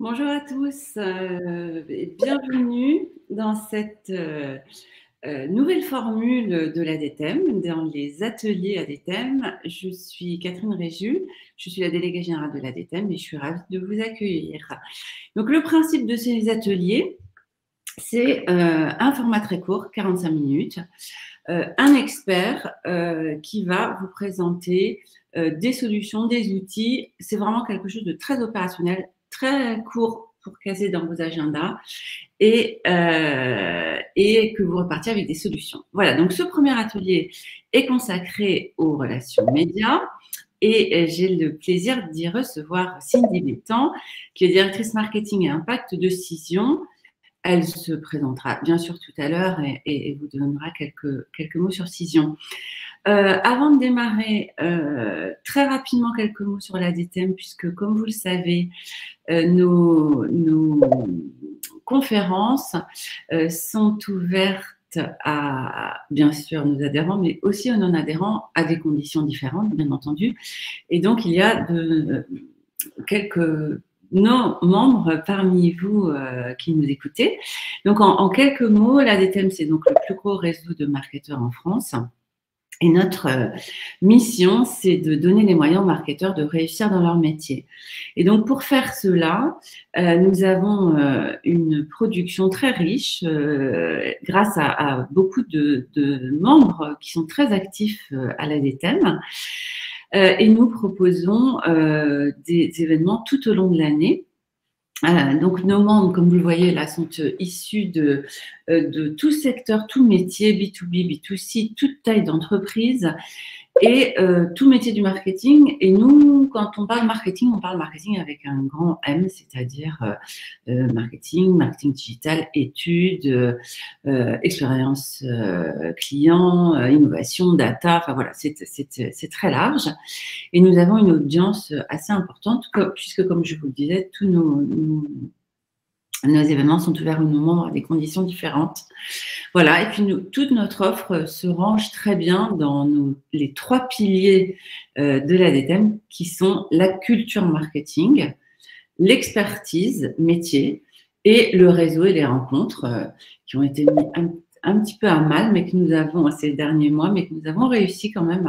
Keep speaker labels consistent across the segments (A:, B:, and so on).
A: Bonjour à tous et bienvenue dans cette nouvelle formule de l'ADTEM, dans les ateliers ADTEM. Je suis Catherine Réju, je suis la déléguée générale de l'ADTEM et je suis ravie de vous accueillir. Donc le principe de ces ateliers, c'est un format très court, 45 minutes, un expert qui va vous présenter des solutions, des outils. C'est vraiment quelque chose de très opérationnel, très court pour caser dans vos agendas et que vous repartiez avec des solutions. Voilà, donc ce premier atelier est consacré aux relations médias et j'ai le plaisir d'y recevoir Cindy Bétan, qui est directrice marketing et impact de Cision. Elle se présentera bien sûr tout à l'heure et vous donnera quelques mots sur Cision. Avant de démarrer, très rapidement quelques mots sur l'ADTEM, puisque comme vous le savez, nos conférences sont ouvertes à, bien sûr, nos adhérents, mais aussi aux non-adhérents à des conditions différentes, bien entendu. Et donc, il y a quelques membres parmi vous qui nous écoutez. Donc, en quelques mots, l'ADTEM, c'est donc le plus gros réseau de marketeurs en France. Et notre mission, c'est de donner les moyens aux marketeurs de réussir dans leur métier. Et donc, pour faire cela, nous avons une production très riche grâce à beaucoup de membres qui sont très actifs à l'ADTEM. Et nous proposons des événements tout au long de l'année. Donc, nos membres, comme vous le voyez là, sont issus de tout secteur, tout métier, B2B, B2C, toute taille d'entreprise et tout métier du marketing. Et nous, quand on parle marketing avec un grand M, c'est-à-dire marketing digital, études, expérience client, innovation, data, enfin voilà, c'est très large. Et nous avons une audience assez importante, puisque comme je vous le disais, tous nos événements sont ouverts aux membres à des conditions différentes. Voilà, et puis toute notre offre se range très bien dans les 3 piliers de l'ADTEM, qui sont la culture marketing, l'expertise métier et le réseau et les rencontres qui ont été mis un petit peu à mal, mais que nous avons, ces derniers mois, mais que nous avons réussi quand même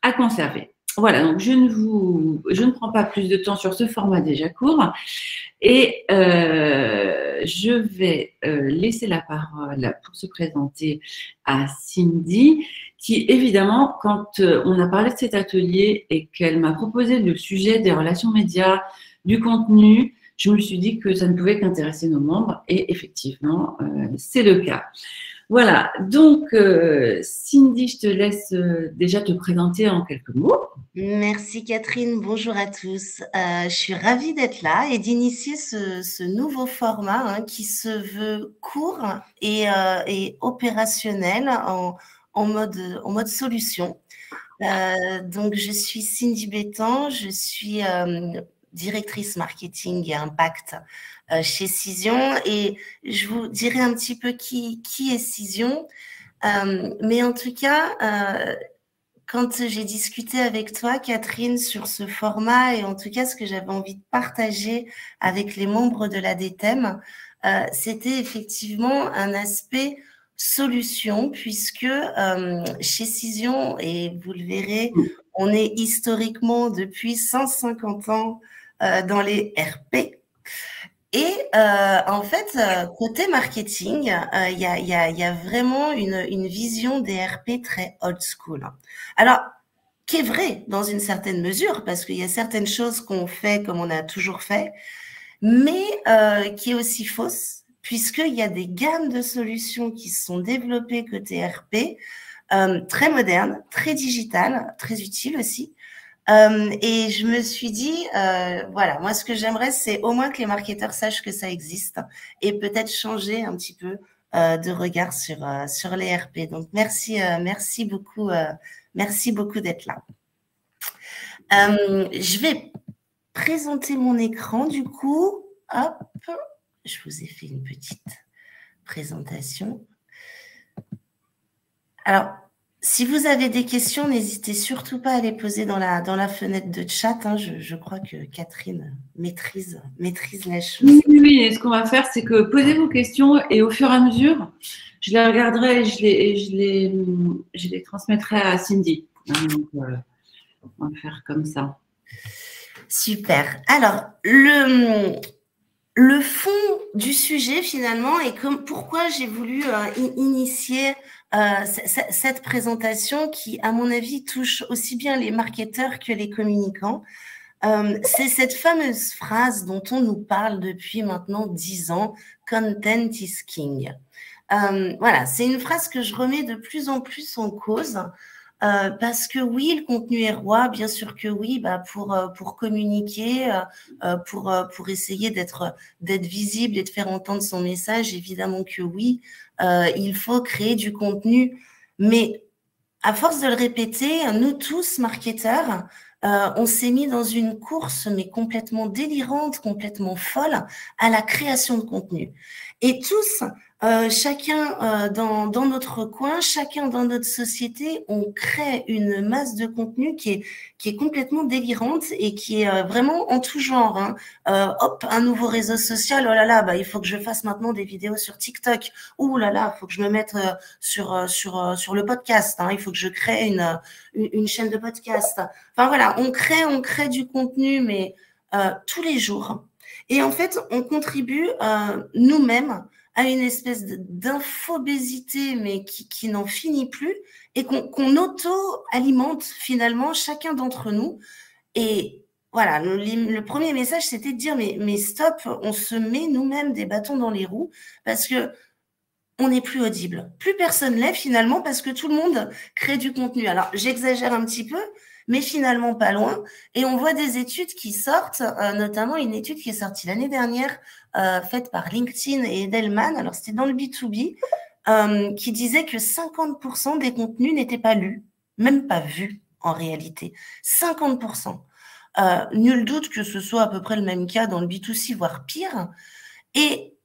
A: à conserver. Voilà, donc je ne prends pas plus de temps sur ce format déjà court et je vais laisser la parole pour se présenter à Cindy, qui évidemment, quand on a parlé de cet atelier et qu'elle m'a proposé le sujet des relations médias, du contenu, je me suis dit que ça ne pouvait qu'intéresser nos membres et effectivement, c'est le cas. Voilà, donc Cindy, je te laisse déjà te présenter en quelques mots.
B: Merci Catherine, bonjour à tous. Je suis ravie d'être là et d'initier ce nouveau format qui se veut court et opérationnel en mode solution. Donc je suis Cindy Bétan, je suis directrice marketing et impact chez Cision et je vous dirai un petit peu qui est Cision. Mais en tout cas, quand j'ai discuté avec toi, Catherine, sur ce format et en tout cas ce que j'avais envie de partager avec les membres de l'ADTEM, c'était effectivement un aspect solution puisque chez Cision, et vous le verrez, on est historiquement depuis 150 ans dans les RP. Et en fait, côté marketing, il y a vraiment une vision des RP très old school. Alors, qui est vrai dans une certaine mesure, parce qu'il y a certaines choses qu'on fait comme on a toujours fait, mais qui est aussi fausse, puisqu'il y a des gammes de solutions qui se sont développées côté RP, très modernes, très digitales, très utiles aussi. Et je me suis dit, voilà, moi, ce que j'aimerais, c'est au moins que les marketeurs sachent que ça existe et peut-être changer un petit peu de regard sur les RP. Donc, merci beaucoup d'être là. Je vais présenter mon écran, du coup. Hop, je vous ai fait une petite présentation. Alors, si vous avez des questions, n'hésitez surtout pas à les poser dans la fenêtre de chat. Hein. Je crois que Catherine maîtrise la chose.
A: Oui, et ce qu'on va faire, c'est que posez vos questions et au fur et à mesure, je les regarderai et je les transmettrai à Cindy. Donc, on va faire comme ça.
B: Super. Alors, le fond du sujet, finalement, et pourquoi j'ai voulu initier cette présentation qui, à mon avis, touche aussi bien les marketeurs que les communicants. C'est cette fameuse phrase dont on nous parle depuis maintenant 10 ans, « Content is king ». Voilà, c'est une phrase que je remets de plus en plus en cause. Parce que oui, le contenu est roi, bien sûr que oui, pour communiquer, pour essayer d'être visible et de faire entendre son message, évidemment que oui, il faut créer du contenu. Mais à force de le répéter, nous tous, marketeurs, on s'est mis dans une course, mais complètement délirante, complètement folle, à la création de contenu. Et tous, chacun dans notre coin, chacun dans notre société, on crée une masse de contenu qui est complètement délirante et qui est vraiment en tout genre. Hein. Hop, un nouveau réseau social, oh là là, il faut que je fasse maintenant des vidéos sur TikTok. Ouh là là, il faut que je me mette sur le podcast. Hein. Il faut que je crée une chaîne de podcast. Enfin voilà, on crée du contenu, mais tous les jours. Et en fait, on contribue nous-mêmes à une espèce d'infobésité, mais qui n'en finit plus, et qu'on auto-alimente finalement chacun d'entre nous. Et voilà, le premier message, c'était de dire, mais stop, on se met nous-mêmes des bâtons dans les roues, parce que on n'est plus audible. Plus personne l'est finalement, parce que tout le monde crée du contenu. Alors, j'exagère un petit peu, mais finalement pas loin. Et on voit des études qui sortent, notamment une étude qui est sortie l'année dernière, faite par LinkedIn et Edelman, alors c'était dans le B2B, qui disait que 50% des contenus n'étaient pas lus, même pas vus en réalité. 50%. Nul doute que ce soit à peu près le même cas dans le B2C, voire pire. Et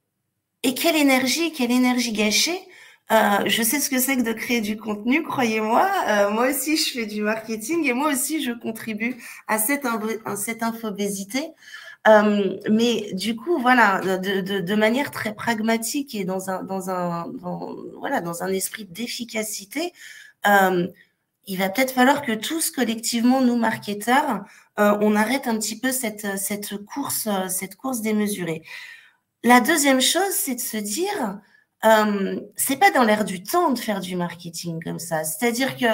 B: quelle énergie gâchée. Je sais ce que c'est que de créer du contenu, croyez-moi. Moi aussi, je fais du marketing et moi aussi, je contribue à cette infobésité. Mais du coup, voilà, de manière très pragmatique et dans un esprit d'efficacité, il va peut-être falloir que tous, collectivement, nous, marketeurs, on arrête un petit peu cette course démesurée. La deuxième chose, c'est de se dire, c'est pas dans l'air du temps de faire du marketing comme ça. C'est-à-dire que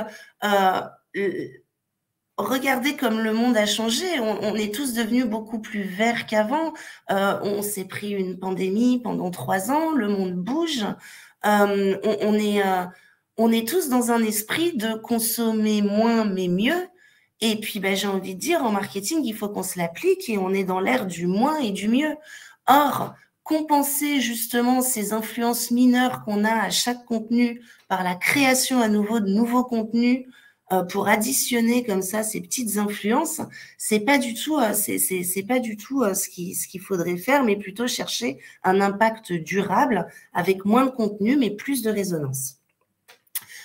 B: regardez comme le monde a changé. On est tous devenus beaucoup plus verts qu'avant. On s'est pris une pandémie pendant 3 ans. Le monde bouge. On est tous dans un esprit de consommer moins mais mieux. Et puis, j'ai envie de dire, en marketing, il faut qu'on se l'applique et on est dans l'ère du moins et du mieux. Or, compenser justement ces influences mineures qu'on a à chaque contenu par la création à nouveau de nouveaux contenus pour additionner comme ça ces petites influences, c'est pas du tout ce qu'il faudrait faire, mais plutôt chercher un impact durable avec moins de contenu mais plus de résonance.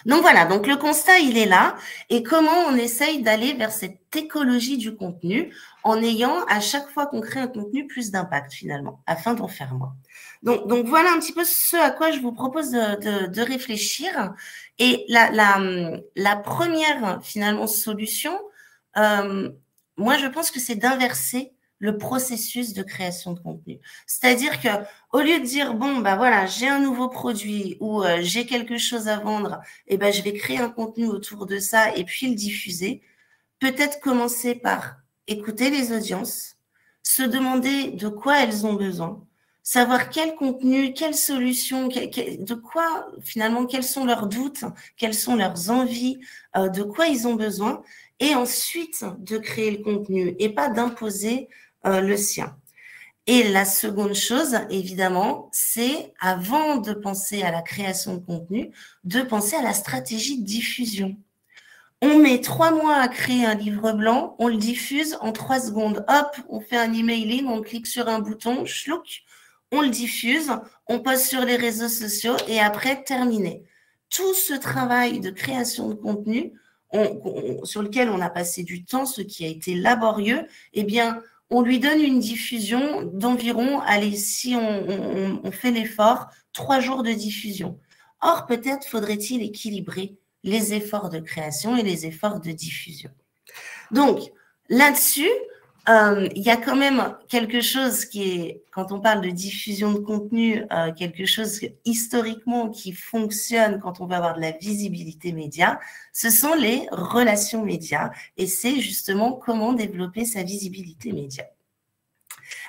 B: Donc voilà, donc le constat, il est là. Et comment on essaye d'aller vers cette écologie du contenu en ayant, à chaque fois qu'on crée un contenu, plus d'impact finalement, afin d'en faire moins. Donc voilà un petit peu ce à quoi je vous propose de réfléchir. Et la première, finalement, solution, moi, je pense que c'est d'inverser le processus de création de contenu. C'est-à-dire que au lieu de dire bon voilà, j'ai un nouveau produit ou j'ai quelque chose à vendre, et je vais créer un contenu autour de ça et puis le diffuser, peut-être commencer par écouter les audiences, se demander de quoi elles ont besoin, savoir quel contenu, quelle solution, de quoi finalement, quels sont leurs doutes, quelles sont leurs envies, de quoi ils ont besoin, et ensuite de créer le contenu et pas d'imposer le sien. Et la seconde chose, évidemment, c'est avant de penser à la création de contenu, de penser à la stratégie de diffusion. On met 3 mois à créer un livre blanc, on le diffuse en 3 secondes. Hop, on fait un emailing, on clique sur un bouton, schlouck, on le diffuse, on poste sur les réseaux sociaux et après, terminé. Tout ce travail de création de contenu sur lequel on a passé du temps, ce qui a été laborieux, eh bien, on lui donne une diffusion d'environ, allez, si on fait l'effort, 3 jours de diffusion. Or, peut-être faudrait-il équilibrer les efforts de création et les efforts de diffusion. Donc, là-dessus, il y a quand même quelque chose qui est, quand on parle de diffusion de contenu, quelque chose historiquement qui fonctionne quand on veut avoir de la visibilité média, ce sont les relations médias et c'est justement comment développer sa visibilité média.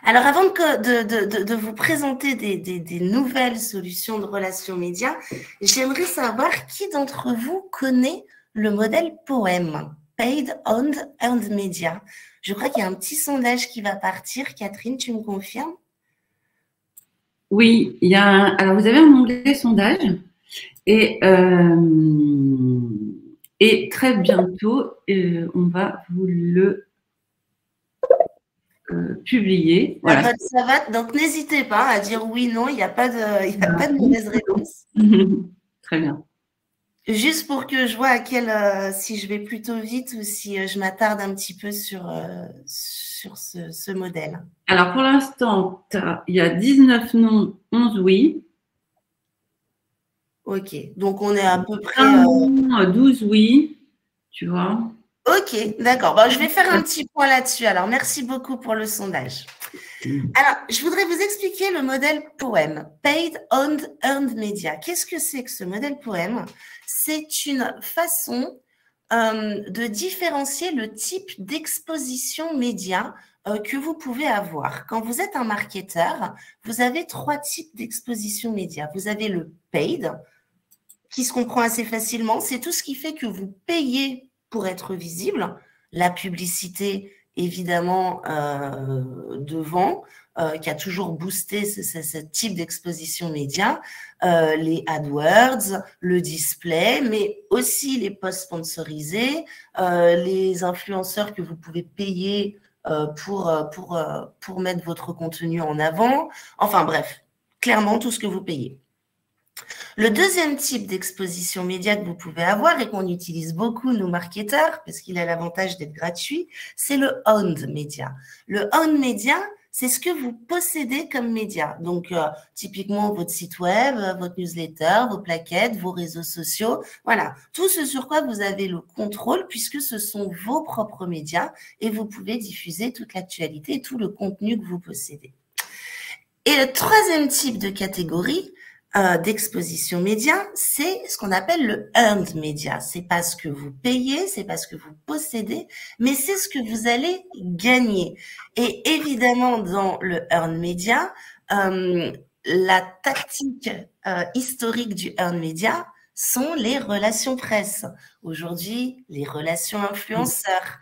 B: Alors, avant de vous présenter des nouvelles solutions de relations médias, j'aimerais savoir qui d'entre vous connaît le modèle POEM, Paid on Earned Media. Je crois qu'il y a un petit sondage qui va partir. Catherine, tu me confirmes?
A: Oui, il y a alors vous avez un onglet sondage et très bientôt on va vous le publier.
B: Voilà. Ça va. Donc n'hésitez pas à dire oui, non, il n'y a pas de mauvaise réponse.
A: Très bien.
B: Juste pour que je vois si je vais plutôt vite ou si je m'attarde un petit peu sur ce modèle.
A: Alors, pour l'instant, il y a 19 non, 11 oui.
B: Ok, donc on est à peu près…
A: 12 oui, tu vois.
B: Ok, d'accord. Bon, je vais faire un petit point là-dessus. Alors, merci beaucoup pour le sondage. Alors, je voudrais vous expliquer le modèle POEM, Paid on Earned Media. Qu'est-ce que c'est que ce modèle POEM? C'est une façon de différencier le type d'exposition média que vous pouvez avoir. Quand vous êtes un marketeur, vous avez 3 types d'exposition média. Vous avez le paid, qui se comprend assez facilement. C'est tout ce qui fait que vous payez pour être visible. La publicité, évidemment, devant, qui a toujours boosté ce type d'exposition média, les AdWords, le display, mais aussi les posts sponsorisés, les influenceurs que vous pouvez payer pour mettre votre contenu en avant. Enfin bref, clairement tout ce que vous payez. Le deuxième type d'exposition média que vous pouvez avoir et qu'on utilise beaucoup, nous marketeurs, parce qu'il a l'avantage d'être gratuit, c'est le owned media. Le owned media, c'est ce que vous possédez comme média. Donc, typiquement, votre site web, votre newsletter, vos plaquettes, vos réseaux sociaux. Voilà, tout ce sur quoi vous avez le contrôle puisque ce sont vos propres médias et vous pouvez diffuser toute l'actualité et tout le contenu que vous possédez. Et le troisième type de catégorie, d'exposition média, c'est ce qu'on appelle le earned media. C'est pas ce que vous payez, c'est pas ce que vous possédez, mais c'est ce que vous allez gagner. Et évidemment, dans le earned media, la tactique historique du earned media sont les relations presse. Aujourd'hui, les relations influenceurs,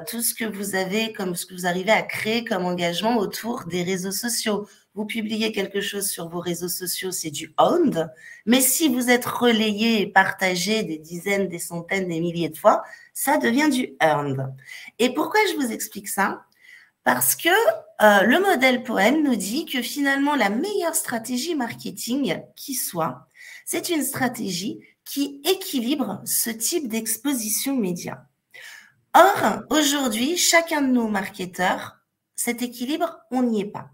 B: tout ce que vous avez comme ce que vous arrivez à créer comme engagement autour des réseaux sociaux. Vous publiez quelque chose sur vos réseaux sociaux, c'est du owned. Mais si vous êtes relayé et partagé des dizaines, des centaines, des milliers de fois, ça devient du earned. Et pourquoi je vous explique ça? Parce que le modèle POEM nous dit que finalement, la meilleure stratégie marketing qui soit, c'est une stratégie qui équilibre ce type d'exposition média. Or, aujourd'hui, chacun de nos marketeurs, cet équilibre, on n'y est pas.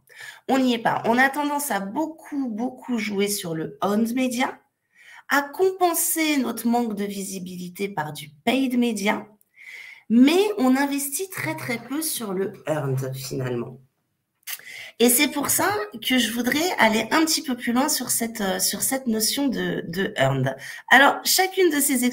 B: On n'y est pas. On a tendance à beaucoup jouer sur le owned media, à compenser notre manque de visibilité par du paid media, mais on investit très peu sur le earned finalement. Et c'est pour ça que je voudrais aller un petit peu plus loin sur cette notion de earned. Alors, chacune de ces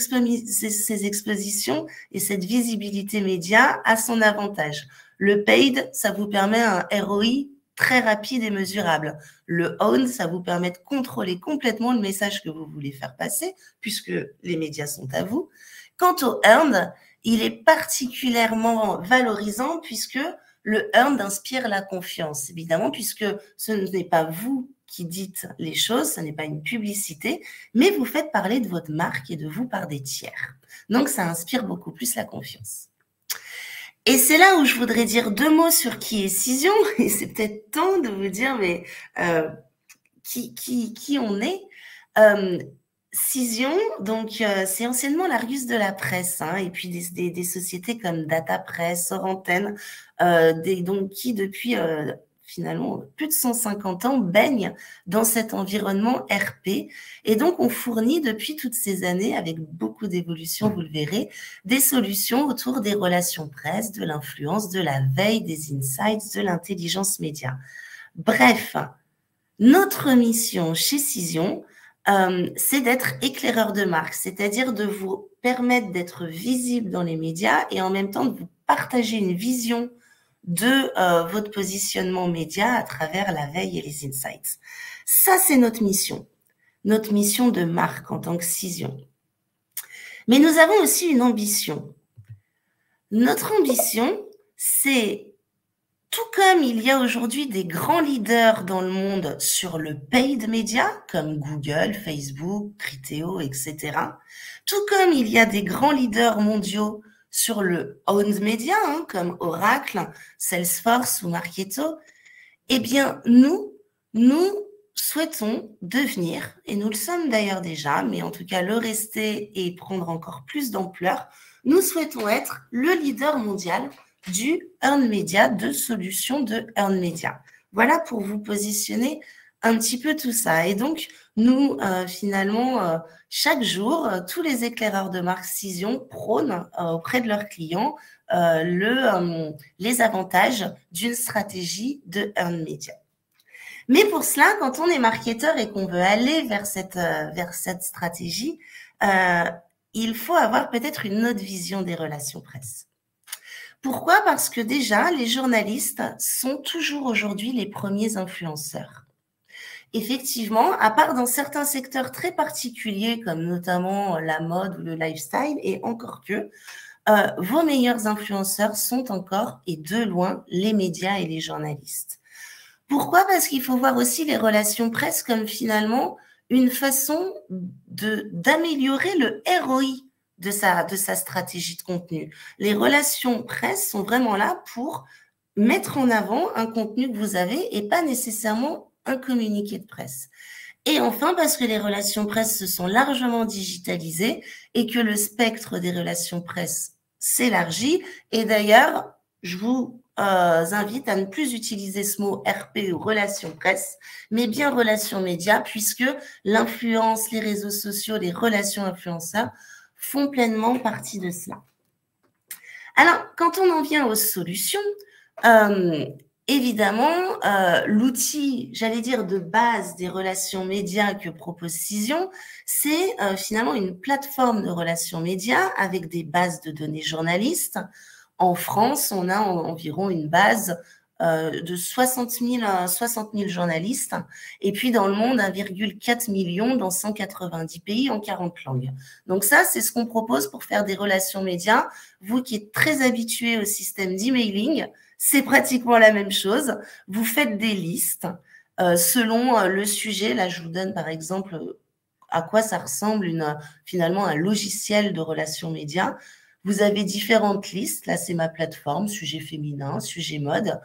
B: expositions et cette visibilité média a son avantage. Le paid, ça vous permet un ROI très rapide et mesurable. Le own, ça vous permet de contrôler complètement le message que vous voulez faire passer, puisque les médias sont à vous. Quant au earned, il est particulièrement valorisant puisque le earned inspire la confiance, évidemment, puisque ce n'est pas vous qui dites les choses, ce n'est pas une publicité, mais vous faites parler de votre marque et de vous par des tiers. Donc, ça inspire beaucoup plus la confiance. Et c'est là où je voudrais dire 2 mots sur qui est Cision, et c'est peut-être temps de vous dire, mais qui on est. Cision, donc c'est anciennement l'Argus de la presse, hein, et puis des sociétés comme Data Press, Orantenne, donc qui depuis finalement plus de 150 ans baignent dans cet environnement RP, et donc on fournit depuis toutes ces années, avec beaucoup d'évolutions, vous le verrez, des solutions autour des relations presse, de l'influence, de la veille, des insights, de l'intelligence média. Bref, notre mission chez Cision, c'est d'être éclaireur de marque, c'est-à-dire de vous permettre d'être visible dans les médias et en même temps de vous partager une vision de votre positionnement média à travers la veille et les insights. Ça, c'est notre mission de marque en tant que Cision. Mais nous avons aussi une ambition. Notre ambition, c'est, tout comme il y a aujourd'hui des grands leaders dans le monde sur le paid media, comme Google, Facebook, Criteo, etc., tout comme il y a des grands leaders mondiaux sur le owned media, hein, comme Oracle, Salesforce ou Marketo, eh bien, nous souhaitons devenir, et nous le sommes d'ailleurs déjà, mais en tout cas le rester et prendre encore plus d'ampleur, nous souhaitons être le leader mondial du earned media, de solutions de earned media. Voilà pour vous positionner un petit peu tout ça. Et donc, nous, finalement, chaque jour, tous les éclaireurs de marque Cision prônent auprès de leurs clients les avantages d'une stratégie de earned media. Mais pour cela, quand on est marketeur et qu'on veut aller vers cette stratégie, il faut avoir peut-être une autre vision des relations presse. Pourquoi? Parce que déjà, les journalistes sont toujours aujourd'hui les premiers influenceurs. Effectivement, à part dans certains secteurs très particuliers, comme notamment la mode ou le lifestyle, et encore que, vos meilleurs influenceurs sont encore, et de loin, les médias et les journalistes. Pourquoi? Parce qu'il faut voir aussi les relations presse comme finalement une façon d'améliorer le ROI de sa stratégie de contenu. Les relations presse sont vraiment là pour mettre en avant un contenu que vous avez et pas nécessairement un communiqué de presse. Et enfin, parce que les relations presse se sont largement digitalisées et que le spectre des relations presse s'élargit. Et d'ailleurs, je vous invite à ne plus utiliser ce mot RP ou relations presse, mais bien relations médias, puisque l'influence, les réseaux sociaux, les relations influenceurs font pleinement partie de cela. Alors, quand on en vient aux solutions, évidemment, l'outil, j'allais dire, de base des relations médias que propose Cision, c'est finalement une plateforme de relations médias avec des bases de données journalistes. En France, on a environ une base de 60 000 journalistes, et puis dans le monde, 1,4 million dans 190 pays en 40 langues. Donc ça, c'est ce qu'on propose pour faire des relations médias. Vous qui êtes très habitués au système d'emailing, c'est pratiquement la même chose. Vous faites des listes selon le sujet. Là, je vous donne par exemple à quoi ça ressemble finalement un logiciel de relations médias. Vous avez différentes listes. Là, c'est ma plateforme, sujet féminin, sujet mode,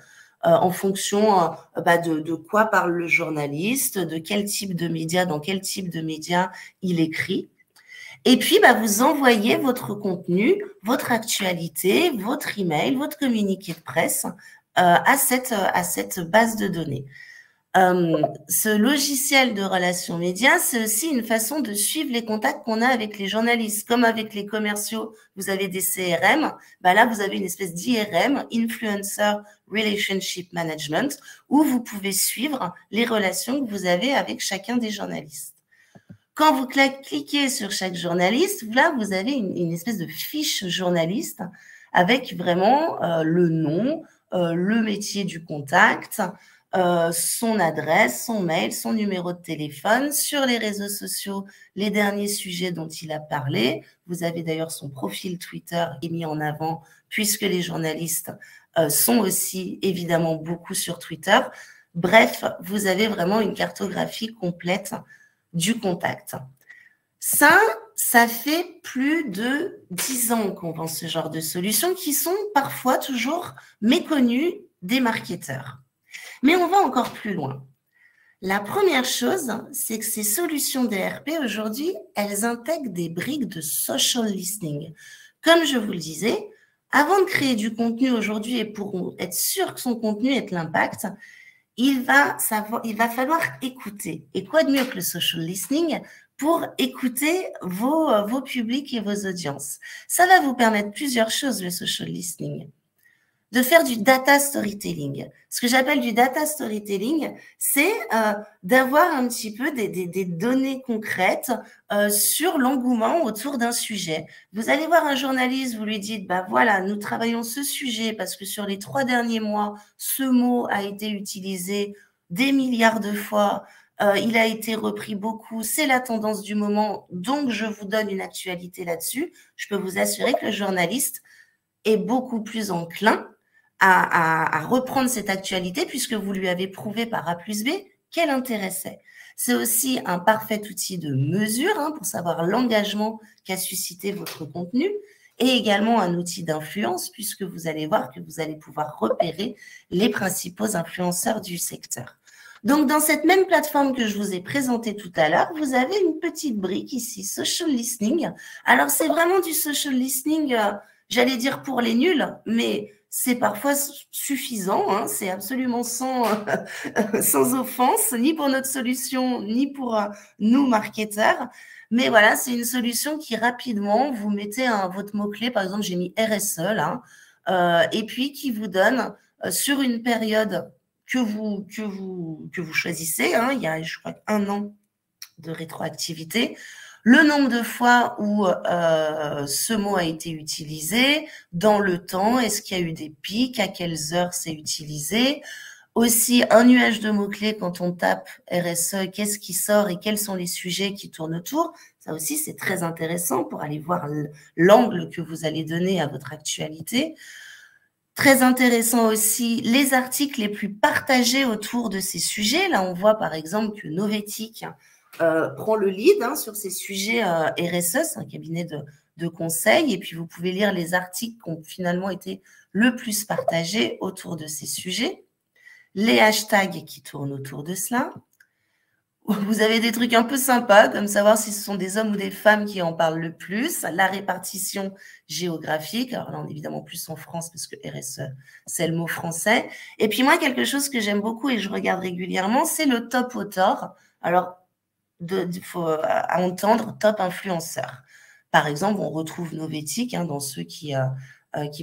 B: en fonction de quoi parle le journaliste, de quel type de média, dans quel type de média il écrit. Et puis, vous envoyez votre contenu, votre actualité, votre email, votre communiqué de presse à cette base de données. Ce logiciel de relations médias, c'est aussi une façon de suivre les contacts qu'on a avec les journalistes. Comme avec les commerciaux, vous avez des CRM, là, vous avez une espèce d'IRM, Influencer Relationship Management, où vous pouvez suivre les relations que vous avez avec chacun des journalistes. Quand vous cliquez sur chaque journaliste, là, vous avez une espèce de fiche journaliste avec vraiment le nom, le métier du contact, son adresse, son mail, son numéro de téléphone. Sur les réseaux sociaux, les derniers sujets dont il a parlé. Vous avez d'ailleurs son profil Twitter qui est mis en avant puisque les journalistes sont aussi évidemment beaucoup sur Twitter. Bref, vous avez vraiment une cartographie complète du contact. Ça fait plus de 10 ans qu'on vend ce genre de solutions qui sont parfois toujours méconnues des marketeurs. Mais on va encore plus loin. La première chose, c'est que ces solutions DRP aujourd'hui, elles intègrent des briques de social listening. Comme je vous le disais, avant de créer du contenu aujourd'hui et pour être sûr que son contenu ait de l'impact, il va falloir écouter. Et quoi de mieux que le social listening pour écouter vos publics et vos audiences? Ça va vous permettre plusieurs choses, le social listening. De faire du data storytelling. Ce que j'appelle du data storytelling, c'est d'avoir un petit peu des données concrètes sur l'engouement autour d'un sujet. Vous allez voir un journaliste, vous lui dites, bah voilà, nous travaillons ce sujet parce que sur les 3 derniers mois, ce mot a été utilisé des milliards de fois, il a été repris beaucoup, c'est la tendance du moment, donc je vous donne une actualité là-dessus. Je peux vous assurer que le journaliste est beaucoup plus enclin à reprendre cette actualité puisque vous lui avez prouvé par A plus B qu'elle intéressait. C'est aussi un parfait outil de mesure pour savoir l'engagement qu'a suscité votre contenu et également un outil d'influence puisque vous allez voir que vous allez pouvoir repérer les principaux influenceurs du secteur. Donc, dans cette même plateforme que je vous ai présentée tout à l'heure, vous avez une petite brique ici, social listening. Alors, c'est vraiment du social listening, j'allais dire pour les nuls, mais c'est parfois suffisant, c'est absolument sans offense, ni pour notre solution, ni pour nous, marketeurs. Mais voilà, c'est une solution qui rapidement, vous mettez votre mot-clé, par exemple, j'ai mis RSE là, et puis qui vous donne sur une période que vous choisissez, il y a, je crois, 1 an de rétroactivité, le nombre de fois où ce mot a été utilisé, dans le temps, est-ce qu'il y a eu des pics, à quelles heures c'est utilisé, aussi un nuage de mots-clés quand on tape RSE, qu'est-ce qui sort et quels sont les sujets qui tournent autour. Ça aussi, c'est très intéressant pour aller voir l'angle que vous allez donner à votre actualité. Très intéressant aussi, les articles les plus partagés autour de ces sujets. Là, on voit par exemple que Novetic prend le lead sur ces sujets RSE, c'est un cabinet de conseil, et puis vous pouvez lire les articles qui ont finalement été le plus partagés autour de ces sujets, les hashtags qui tournent autour de cela. Vous avez des trucs un peu sympas, comme savoir si ce sont des hommes ou des femmes qui en parlent le plus, la répartition géographique, alors là on est évidemment plus en France parce que RSE c'est le mot français, et puis moi quelque chose que j'aime beaucoup et je regarde régulièrement, c'est le top author. Alors faut à entendre top influenceur. Par exemple, on retrouve Novetic dans ceux qui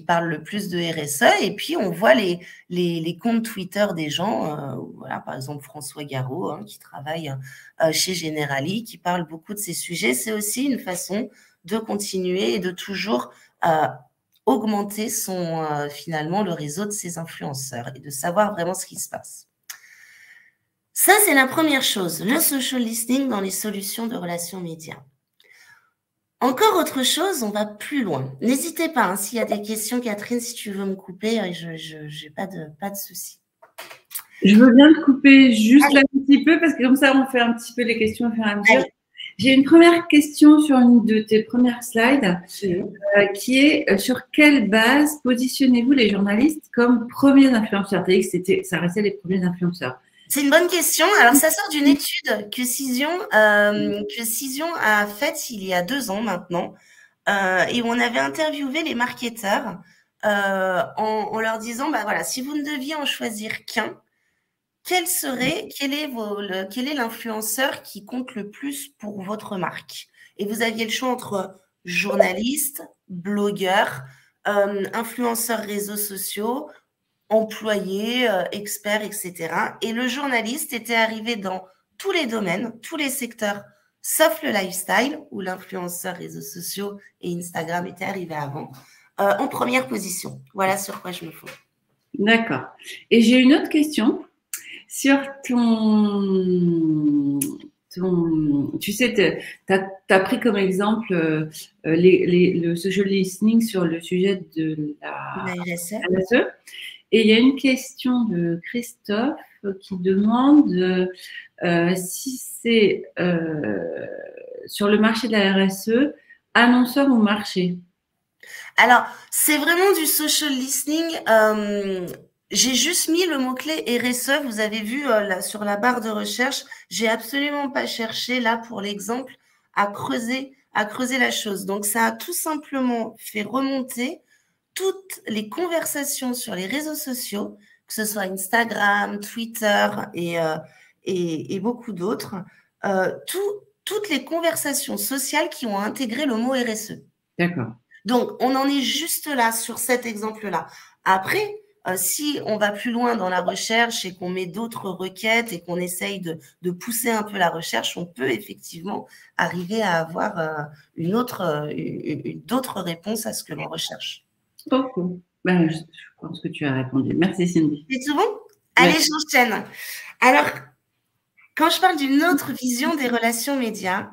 B: parlent le plus de RSE, et puis on voit les comptes Twitter des gens, voilà, par exemple François Garot qui travaille chez Generali, qui parle beaucoup de ces sujets. C'est aussi une façon de continuer et de toujours augmenter finalement le réseau de ces influenceurs et de savoir vraiment ce qui se passe. Ça, c'est la première chose, le social listening dans les solutions de relations médias. Encore autre chose, on va plus loin. N'hésitez pas, s'il y a des questions, Catherine, si tu veux me couper, je n'ai pas de souci.
A: Je veux bien te couper juste là un petit peu parce que comme ça, on fait un petit peu les questions au fur et à mesure. J'ai une première question sur une de tes premières slides qui est sur quelle base positionnez-vous les journalistes comme premiers influenceurs? Tu as dit que ça restait les premiers influenceurs.
B: C'est une bonne question. Alors, ça sort d'une étude que Cision a faite il y a 2 ans maintenant, et où on avait interviewé les marketeurs en leur disant, bah voilà, si vous ne deviez en choisir qu'un, quel est l'influenceur qui compte le plus pour votre marque? Et vous aviez le choix entre journaliste, blogueur, influenceurs réseaux sociaux, employés, experts, etc. Et le journaliste était arrivé dans tous les domaines, tous les secteurs, sauf le lifestyle, où l'influenceur réseaux sociaux et Instagram étaient arrivés avant, en première position. Voilà sur quoi je me fonds.
A: D'accord. Et j'ai une autre question. Sur tu sais, tu as pris comme exemple le social listening sur le sujet de la RSE. Et il y a une question de Christophe qui demande si c'est sur le marché de la RSE, annonceur ou marché.
B: Alors, c'est vraiment du social listening. J'ai juste mis le mot-clé RSE. Vous avez vu là, sur la barre de recherche, j'ai absolument pas cherché là pour l'exemple à creuser la chose. Donc, ça a tout simplement fait remonter toutes les conversations sur les réseaux sociaux, que ce soit Instagram, Twitter et beaucoup d'autres, toutes les conversations sociales qui ont intégré le mot RSE.
A: D'accord.
B: Donc, on en est juste là sur cet exemple-là. Après, si on va plus loin dans la recherche et qu'on met d'autres requêtes et qu'on essaye de pousser un peu la recherche, on peut effectivement arriver à avoir d'autres réponses à ce que l'on recherche.
A: Ok. Ben, je pense que tu as répondu. Merci Cindy.
B: C'est tout bon? Allez, j'enchaîne. Alors, quand je parle d'une autre vision des relations médias,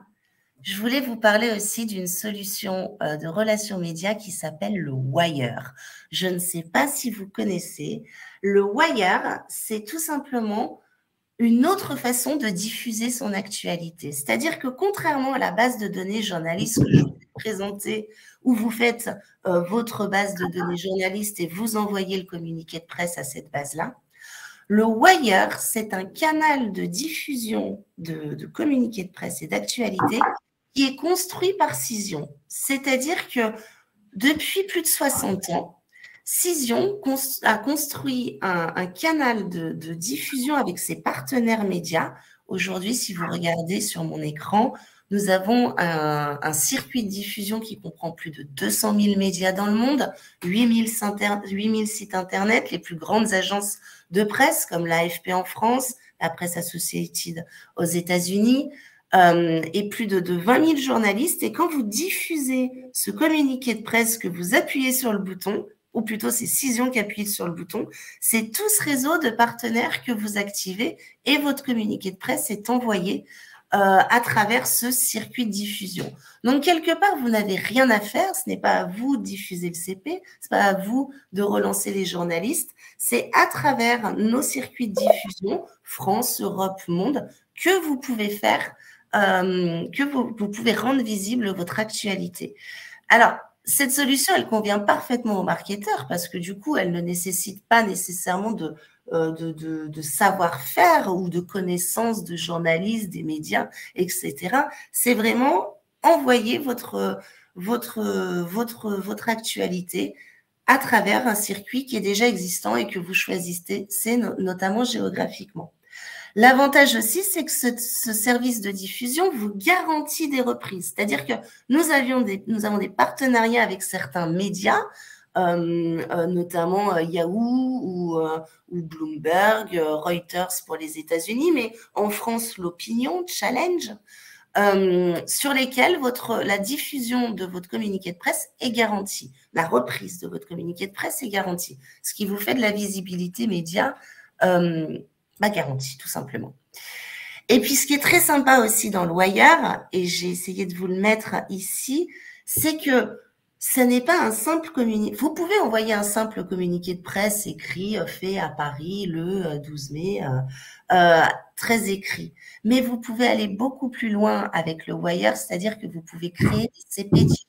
B: je voulais vous parler aussi d'une solution de relations médias qui s'appelle le Wire. Je ne sais pas si vous connaissez. Le Wire, c'est tout simplement une autre façon de diffuser son actualité. C'est-à-dire que contrairement à la base de données journaliste que je vous ai présentée, où vous faites votre base de données journaliste et vous envoyez le communiqué de presse à cette base-là, le Wire, c'est un canal de diffusion de communiqués de presse et d'actualité qui est construit par Cision. C'est-à-dire que depuis plus de 60 ans, Cision a construit un canal de diffusion avec ses partenaires médias. Aujourd'hui, si vous regardez sur mon écran, nous avons un circuit de diffusion qui comprend plus de 200 000 médias dans le monde, 8 000 sites Internet, les plus grandes agences de presse comme l'AFP en France, la Press Associated aux États-Unis, et plus de 20 000 journalistes. Et quand vous diffusez ce communiqué de presse, que vous appuyez sur le bouton, ou plutôt c'est Cision qui appuie sur le bouton, c'est tout ce réseau de partenaires que vous activez et votre communiqué de presse est envoyé à travers ce circuit de diffusion. Donc, quelque part, vous n'avez rien à faire. Ce n'est pas à vous de diffuser le CP, ce n'est pas à vous de relancer les journalistes. C'est à travers nos circuits de diffusion, France, Europe, Monde, que vous pouvez faire, que vous pouvez rendre visible votre actualité. Alors, cette solution, elle convient parfaitement aux marketeurs parce que du coup, elle ne nécessite pas nécessairement de savoir-faire ou de connaissances de journalistes, des médias, etc. C'est vraiment envoyer votre actualité à travers un circuit qui est déjà existant et que vous choisissez, notamment géographiquement. L'avantage aussi, c'est que ce service de diffusion vous garantit des reprises. C'est-à-dire que nous avons des partenariats avec certains médias, notamment Yahoo ou Bloomberg, Reuters pour les États-Unis, mais en France, l'Opinion, Challenge, sur lesquels la diffusion de votre communiqué de presse est garantie. La reprise de votre communiqué de presse est garantie, ce qui vous fait de la visibilité média garantie, tout simplement. Et puis, ce qui est très sympa aussi dans le Wire, et j'ai essayé de vous le mettre ici, c'est que ce n'est pas un simple communiqué. Vous pouvez envoyer un simple communiqué de presse écrit, fait à Paris le 12 mai, très écrit. Mais vous pouvez aller beaucoup plus loin avec le Wire, c'est-à-dire que vous pouvez créer des CP digitaux.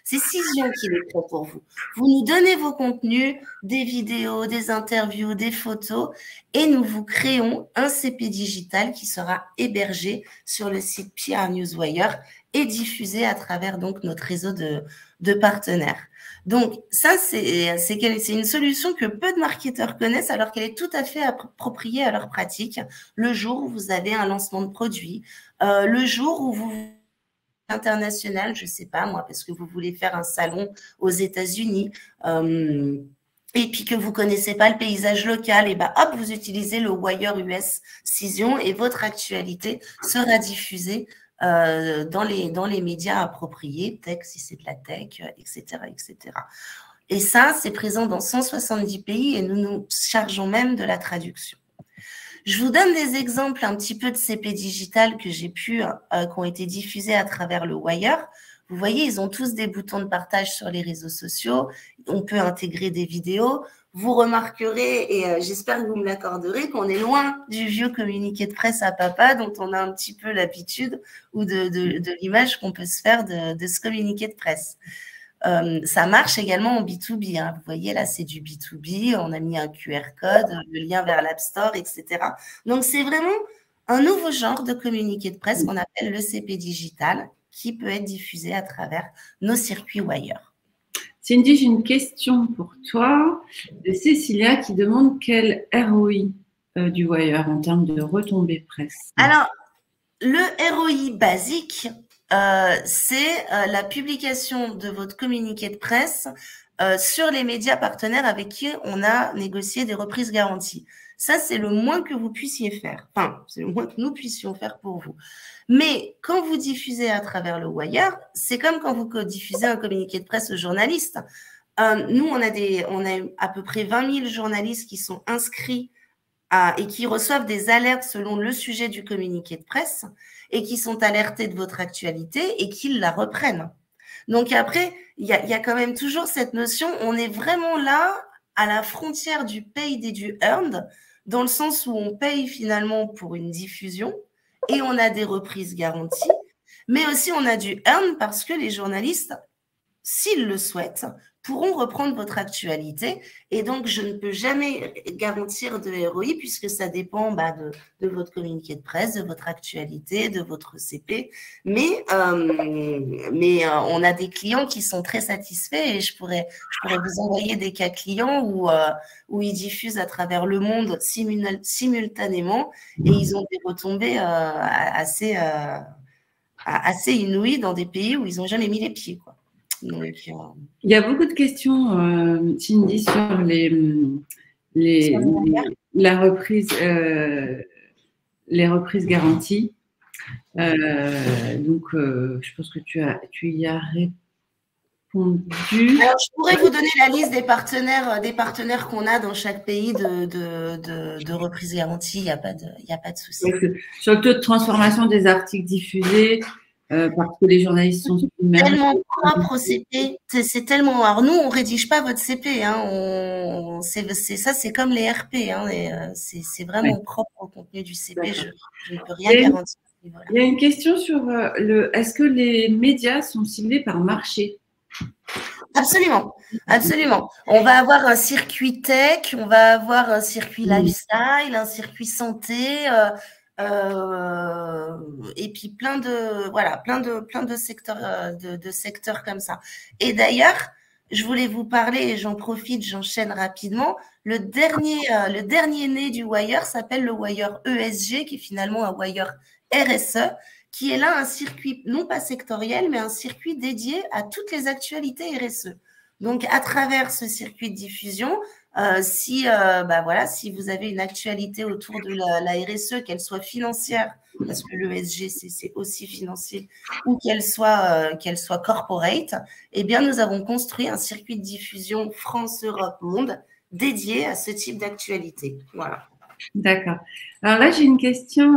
B: C'est Cision qui les crée pour vous. Vous nous donnez vos contenus, des vidéos, des interviews, des photos, et nous vous créons un CP digital qui sera hébergé sur le site PR Newswire et diffusé à travers donc notre réseau de partenaires. Donc, ça, c'est une solution que peu de marketeurs connaissent alors qu'elle est tout à fait appropriée à leur pratique. Le jour où vous avez un lancement de produit, le jour où vous international, je ne sais pas moi, parce que vous voulez faire un salon aux États-Unis, et puis que vous ne connaissez pas le paysage local, et hop, vous utilisez le Wire US Cision et votre actualité sera diffusée dans les médias appropriés, tech si c'est de la tech, etc., etc. Et ça, c'est présent dans 170 pays et nous nous chargeons même de la traduction. Je vous donne des exemples un petit peu de CP digital que j'ai pu, qui ont été diffusés à travers le Wire. Vous voyez, ils ont tous des boutons de partage sur les réseaux sociaux. On peut intégrer des vidéos. Vous remarquerez, et j'espère que vous me l'accorderez, qu'on est loin du vieux communiqué de presse à papa dont on a un petit peu l'habitude ou de l'image qu'on peut se faire de ce communiqué de presse. Ça marche également en B2B. Hein. Vous voyez, là, c'est du B2B. On a mis un QR code, le lien vers l'App Store, etc. Donc, c'est vraiment un nouveau genre de communiqué de presse qu'on appelle le CP digital qui peut être diffusé à travers nos circuits Wire.
A: Cindy, j'ai une question pour toi de Cécilia qui demande quel ROI du Wire en termes de retombées presse.
B: Alors, le ROI basique, c'est la publication de votre communiqué de presse sur les médias partenaires avec qui on a négocié des reprises garanties. Ça, c'est le moins que vous puissiez faire. Enfin, c'est le moins que nous puissions faire pour vous. Mais quand vous diffusez à travers le Wire, c'est comme quand vous diffusez un communiqué de presse aux journalistes. Nous, on a à peu près 20 000 journalistes qui sont inscrits et qui reçoivent des alertes selon le sujet du communiqué de presse et qui sont alertés de votre actualité et qui la reprennent. Donc après, il y a quand même toujours cette notion, on est vraiment là à la frontière du paid et du earned, dans le sens où on paye finalement pour une diffusion et on a des reprises garanties, mais aussi on a du earn parce que les journalistes, s'ils le souhaitent, pourront reprendre votre actualité. Et donc, je ne peux jamais garantir de ROI puisque ça dépend de votre communiqué de presse, de votre actualité, de votre CP. Mais on a des clients qui sont très satisfaits et je pourrais vous envoyer des cas clients où ils diffusent à travers le monde simultanément et ils ont des retombées assez inouïes dans des pays où ils n'ont jamais mis les pieds, quoi. Donc,
A: il y a beaucoup de questions, Cindy, sur la reprise, les reprises garanties. Donc, je pense que tu y as répondu.
B: Alors, je pourrais vous donner la liste des partenaires qu'on a dans chaque pays de reprise garantie. Il n'y a pas de souci.
A: Sur le taux de transformation des articles diffusés, parce que les journalistes sont
B: tellement propre au CP, c'est tellement. Alors nous, on rédige pas votre CP, hein. C'est comme les RP, hein. C'est vraiment propre au contenu du CP. Je ne peux rien garantir.
A: Voilà. Il y a une question sur est-ce que les médias sont ciblés par marché?
B: Absolument, absolument. On va avoir un circuit tech, on va avoir un circuit lifestyle, un circuit santé. Et puis plein de secteurs comme ça. Et d'ailleurs, je voulais vous parler, et j'en profite, j'enchaîne rapidement. Le dernier né du Wire s'appelle le Wire ESG, qui est finalement un Wire RSE, qui est là un circuit non pas sectoriel, mais un circuit dédié à toutes les actualités RSE. Donc, à travers ce circuit de diffusion, si vous avez une actualité autour de la RSE, qu'elle soit financière, parce que l'ESG, c'est aussi financier, ou qu'elle soit corporate, eh bien, nous avons construit un circuit de diffusion France, Europe, Monde dédié à ce type d'actualité. Voilà.
A: D'accord. Alors là, j'ai une question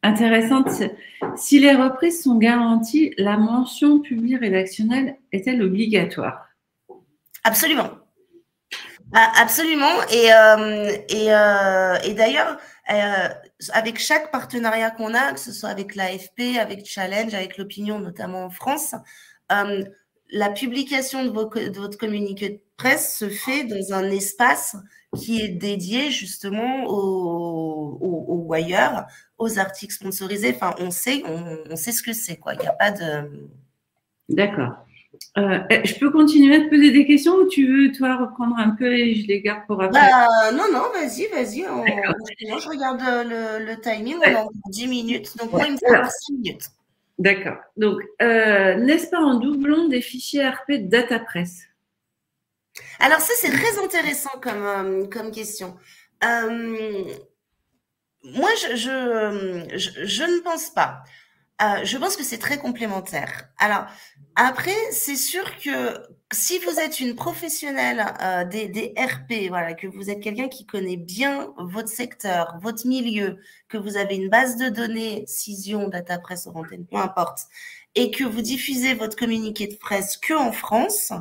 A: intéressante. Si les reprises sont garanties, la mention publi rédactionnelle est-elle obligatoire?
B: Absolument. Absolument. Et d'ailleurs, avec chaque partenariat qu'on a, que ce soit avec l'AFP, avec Challenge, avec l'Opinion, notamment en France, la publication de votre communiqué de presse se fait dans un espace qui est dédié justement au Wire, aux articles sponsorisés. Enfin, on sait ce que c'est, quoi. Il n'y a pas de…
A: D'accord. Je peux continuer à te poser des questions ou tu veux, toi, reprendre un peu et je les garde pour après?
B: Non, vas-y. Je regarde le timing, on a 10 minutes, donc moi, il me faut 5 minutes.
A: D'accord. Donc, n'est-ce pas en doublon des fichiers RP de DataPress?
B: Alors ça, c'est très intéressant comme question. Moi, je ne pense pas. Je pense que c'est très complémentaire. Alors, après, c'est sûr que si vous êtes une professionnelle des RP, voilà, que vous êtes quelqu'un qui connaît bien votre secteur, votre milieu, que vous avez une base de données, Cision, DataPress, Orantenne, peu importe, et que vous diffusez votre communiqué de presse que en France,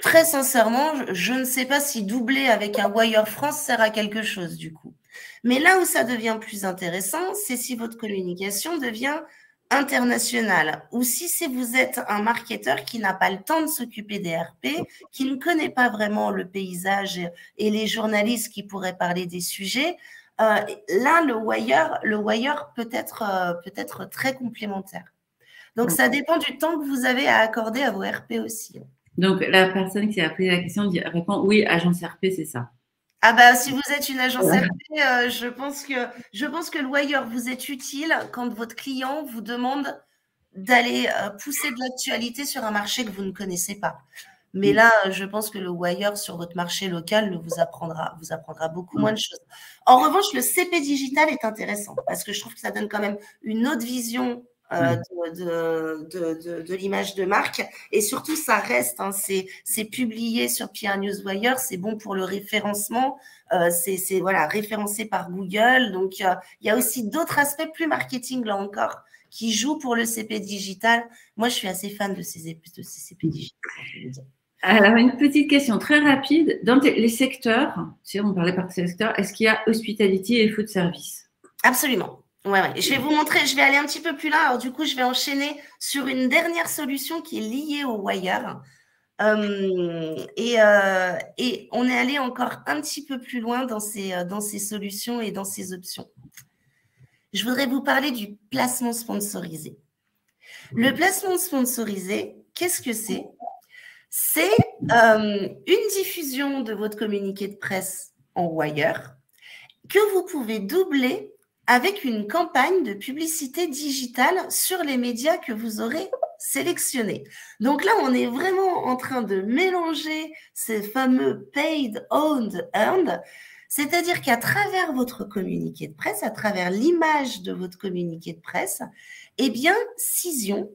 B: très sincèrement, je ne sais pas si doubler avec un Wire France sert à quelque chose du coup. Mais là où ça devient plus intéressant, c'est si votre communication devient internationale ou si vous êtes un marketeur qui n'a pas le temps de s'occuper des RP, qui ne connaît pas vraiment le paysage et les journalistes qui pourraient parler des sujets. Là, le wire peut être très complémentaire. Donc, ça dépend du temps que vous avez à accorder à vos RP aussi.
A: Donc, la personne qui a pris la question répond oui, agence RP, c'est ça.
B: Ah bah, si vous êtes une agence RP, je pense que le wire vous est utile quand votre client vous demande d'aller pousser de l'actualité sur un marché que vous ne connaissez pas. Mais là, je pense que le wire sur votre marché local vous apprendra beaucoup moins de choses. En revanche, le CP digital est intéressant parce que je trouve que ça donne quand même une autre vision de l'image de marque. Et surtout, ça reste, hein, c'est publié sur PR Newswire, c'est bon pour le référencement, c'est voilà, référencé par Google. Donc, il y a aussi d'autres aspects plus marketing, là encore, qui jouent pour le CP digital. Moi, je suis assez fan de ces CP digital.
A: Alors, une petite question très rapide. Dans les secteurs, si on parlait par secteur, est-ce qu'il y a hospitality et food service?
B: Absolument. Ouais. Je vais vous montrer, je vais aller un petit peu plus là. Alors, du coup, je vais enchaîner sur une dernière solution qui est liée au wire. Et on est allé encore un petit peu plus loin dans ces solutions et dans ces options. Je voudrais vous parler du placement sponsorisé. Le placement sponsorisé, qu'est-ce que c'est? C'est une diffusion de votre communiqué de presse en wire que vous pouvez doubler avec une campagne de publicité digitale sur les médias que vous aurez sélectionnés. Donc là, on est vraiment en train de mélanger ces fameux paid, owned, earned, c'est-à-dire qu'à travers votre communiqué de presse, à travers l'image de votre communiqué de presse, eh bien, Cision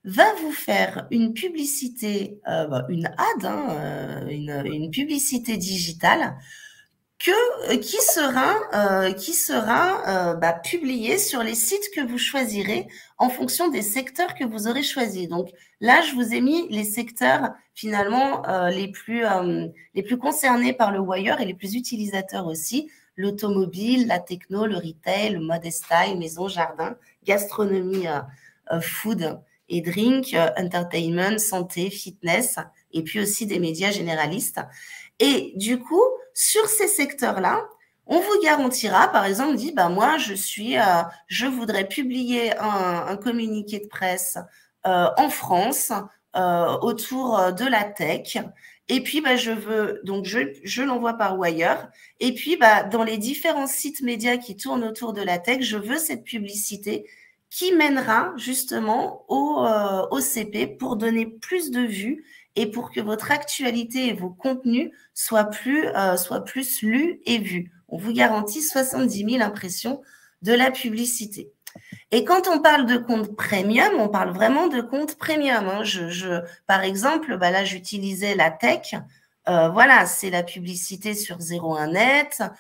B: va vous faire une publicité, une ad, hein, une publicité digitale qui sera publié sur les sites que vous choisirez en fonction des secteurs que vous aurez choisis. Donc là, je vous ai mis les secteurs finalement les plus concernés par le wire et les plus utilisateurs aussi: l'automobile, la techno, le retail, le mode style, maison, jardin, gastronomie, food et drink, entertainment, santé, fitness, et puis aussi des médias généralistes. Et du coup, sur ces secteurs-là, on vous garantira, par exemple, moi, je voudrais publier un communiqué de presse en France autour de la tech. Et puis, je l'envoie par wire. Et puis, dans les différents sites médias qui tournent autour de la tech, je veux cette publicité qui mènera justement au CP pour donner plus de vues et pour que votre actualité et vos contenus soient plus lus et vus. On vous garantit 70 000 impressions de la publicité. Et quand on parle de compte premium, on parle vraiment de compte premium. Hein. Par exemple, là, j'utilisais la tech. Voilà, c'est la publicité sur 01net,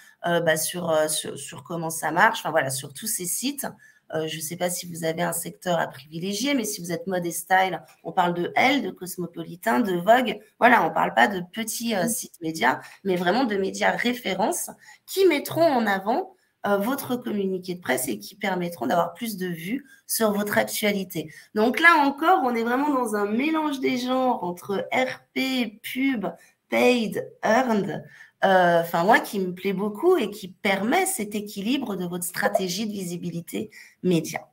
B: sur comment ça marche, enfin voilà, sur tous ces sites. Je ne sais pas si vous avez un secteur à privilégier, mais si vous êtes mode et style, on parle de Elle, de Cosmopolitain, de Vogue. Voilà, on ne parle pas de petits sites médias, mais vraiment de médias références qui mettront en avant votre communiqué de presse et qui permettront d'avoir plus de vues sur votre actualité. Donc là encore, on est vraiment dans un mélange des genres entre RP, pub, paid, earned. Moi, qui me plaît beaucoup et qui permet cet équilibre de votre stratégie de visibilité média.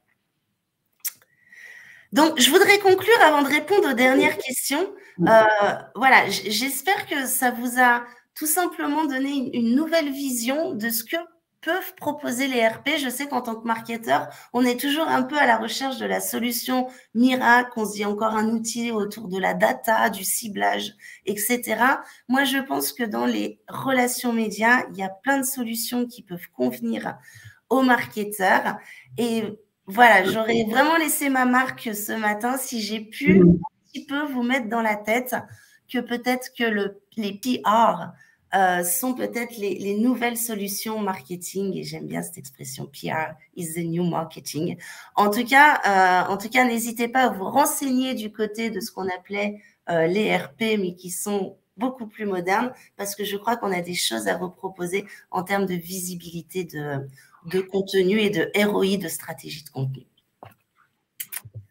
B: Donc, je voudrais conclure avant de répondre aux dernières questions. Voilà, j'espère que ça vous a tout simplement donné une nouvelle vision de ce que peuvent proposer les RP. Je sais qu'en tant que marketeur, on est toujours un peu à la recherche de la solution miracle, on se dit encore un outil autour de la data, du ciblage, etc. Moi, je pense que dans les relations médias, il y a plein de solutions qui peuvent convenir aux marketeurs. Et Voilà, j'aurais vraiment laissé ma marque ce matin si j'ai pu un petit peu vous mettre dans la tête que peut-être que les PR sont peut-être les nouvelles solutions marketing, et j'aime bien cette expression, PR is the new marketing. En tout cas, n'hésitez pas à vous renseigner du côté de ce qu'on appelait les RP, mais qui sont beaucoup plus modernes, parce que je crois qu'on a des choses à vous proposer en termes de visibilité de contenu et de ROI, de stratégie de contenu.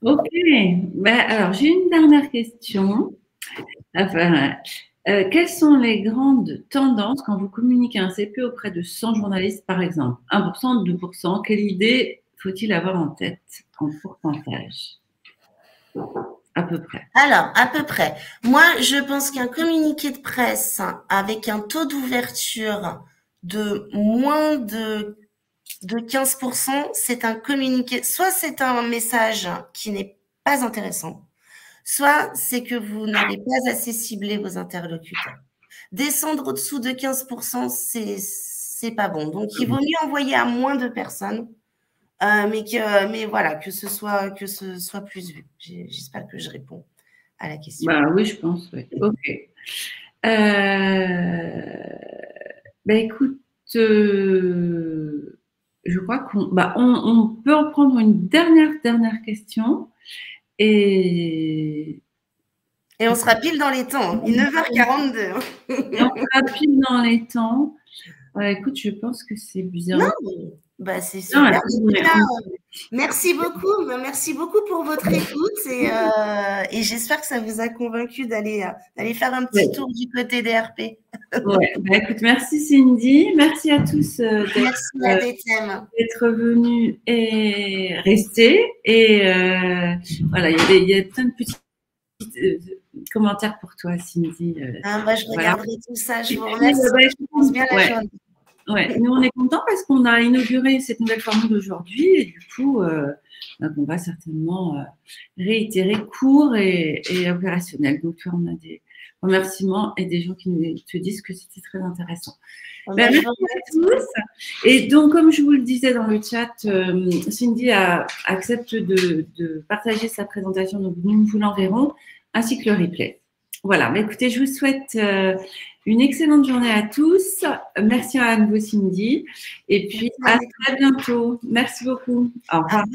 A: Ok, alors j'ai une dernière question. Enfin, quelles sont les grandes tendances quand vous communiquez un CP auprès de 100 journalistes, par exemple? 1%, 2%, quelle idée faut-il avoir en tête en pourcentage? À peu près.
B: Alors, à peu près. Moi, je pense qu'un communiqué de presse avec un taux d'ouverture de moins de 15%, c'est un communiqué, soit c'est un message qui n'est pas intéressant, soit c'est que vous n'avez pas assez ciblé vos interlocuteurs. Descendre au-dessous de 15%, c'est pas bon. Donc, il vaut mieux envoyer à moins de personnes, mais voilà, que ce soit plus vu. J'espère que je réponds à la question.
A: Bah oui, je pense, oui. Ok. Écoute, je crois on peut en prendre une dernière question. Et
B: on sera pile dans les temps. Il est 9h42.
A: Et on sera pile dans les temps. Écoute, je pense que c'est bien.
B: Non, c'est super. Merci beaucoup pour votre écoute et j'espère que ça vous a convaincu d'aller faire un petit tour du côté des RP.
A: Ouais. Écoute, merci Cindy, merci à tous d'être venus et restés. Et voilà, il y a plein de petits commentaires pour toi, Cindy.
B: Je regarderai tout ça. Je vous remercie. Je pense bien la journée.
A: Ouais, nous on est contents parce qu'on a inauguré cette nouvelle formule aujourd'hui et du coup, on va certainement réitérer court et opérationnel. Donc, on a des remerciements et des gens qui nous te disent que c'était très intéressant. Merci à tous. Et donc, comme je vous le disais dans le chat, Cindy accepte de partager sa présentation, donc nous vous l'enverrons, ainsi que le replay. Voilà, écoutez, je vous souhaite une excellente journée à tous. Merci à nouveau Cindy. Et puis, à très bientôt. Merci beaucoup. Au revoir.